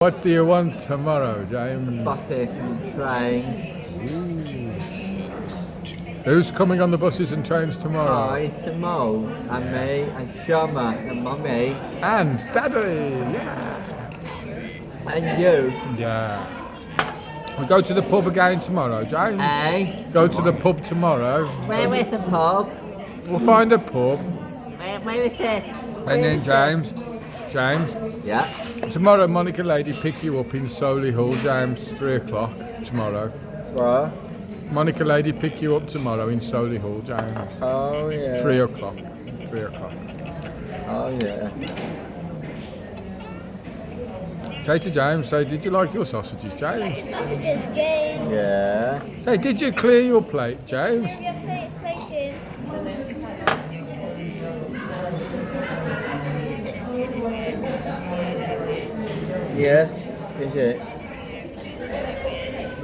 What do you want tomorrow, James? Buses and trains. Who's coming on the buses and trains tomorrow? I, Simone, and me, and Cherma, and Mummy, And Daddy! Yes! and you. Yeah. We go to the pub again tomorrow, James. Eh? Go to the pub tomorrow. Where is the pub? We'll find a pub. Where is it? And then James, Yeah. tomorrow Monica Lady pick you up in Solihull, James, 3 o'clock tomorrow. What? Monica Lady pick you up tomorrow in Solihull, James. Oh yeah. 3 o'clock. 3 o'clock. Oh yeah. Say to James, say, did you like your sausages, James? Sausages, James. Yeah. Say, did you clear your plate, James? Your plating. Yeah. Is it?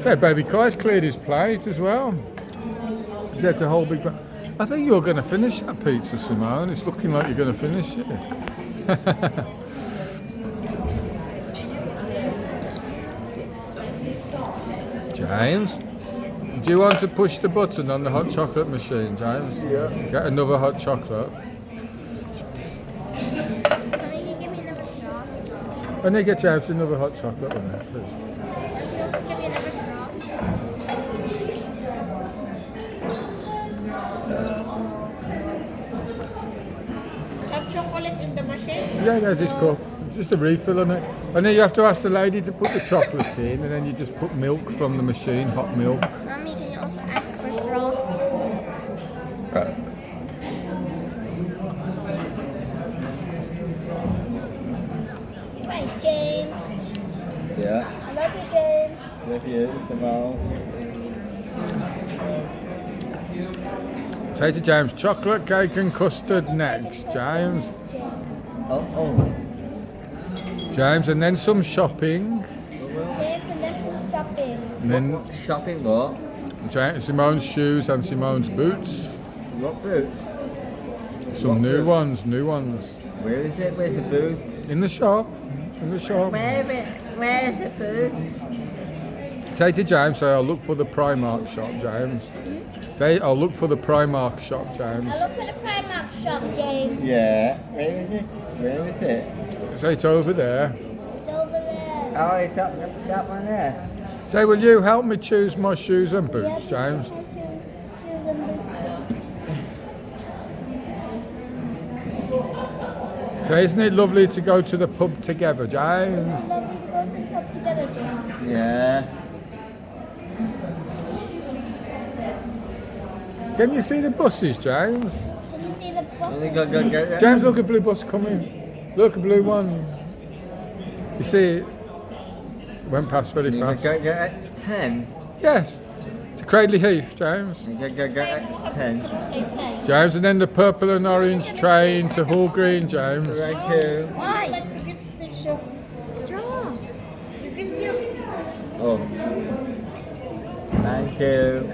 Say, baby Kai's cleared his plate as well. He had a whole big. I think you're going to finish that pizza, Simone. It's looking like you're going to finish it. James, do you want to push the button on the hot chocolate machine, James? Yeah. Get another hot chocolate. Can you give me another straw? And then get James another hot chocolate on there, please. Can you also give me another straw? Have chocolate in the machine? Yeah, there's this cup. It's just a refill on it. And then you have to ask the lady to put the chocolate in, and then you just put milk from the machine, hot milk. Mommy, can you also ask for straw? Right, James. Yeah. I love you, James. Love you, Simone. Say to James, chocolate cake and custard next, James. Oh. James, and then some shopping. James, and then some shopping. And then Shopping what? Simone's shoes and Simone's boots. What boots? Some new ones. Where is it? Where's the boots? In the shop. Where's the boots? Say to James, say, I'll look for the Primark shop, James. Say, I'll look for the Primark shop, James. I look for the Primark shop, James. Yeah. Where is it? Where is it? Say it's over there. It's over there. Oh, it's up that one there. Say, will you help me choose my shoes and boots, Yeah, James? my shoes and boots. Say, isn't it lovely to go to the pub together, James? It's lovely to go to the pub together, James. Yeah. Can you see the buses, James? Can you see the Let me buses? go get it. James, look, a blue bus coming. Look, a blue one. You see it? Went past very You fast. go get X10. Yes. To Cradley Heath, James. You go get X10. James, and then the purple and orange train to Hall Green, James. Thank you. Why? Let me get the straw. You can do. Oh. Thank you.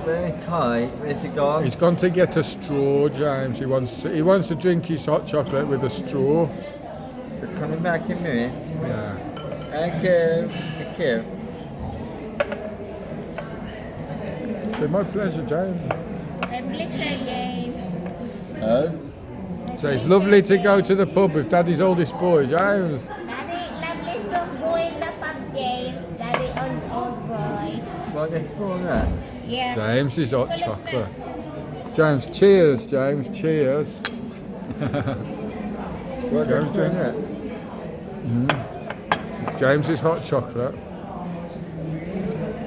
Where's Kai? Where's he gone? He's gone to get a straw, James. He wants to drink his hot chocolate with a straw. He's coming back in a minute. Yeah. Thank you. Thank you. So my pleasure, James. Pleasure, James. Oh? So it's lovely to go to the pub with Daddy's oldest boy, James. Daddy, lovely to go in the pub, James. Daddy, old boy. What is for that? Yeah. James is hot chocolate. James, cheers, James, cheers. What James is for that? James is hot chocolate.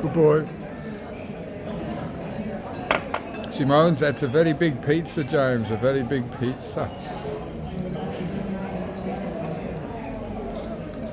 Good boy. Simone, that's a very big pizza, James, a very big pizza.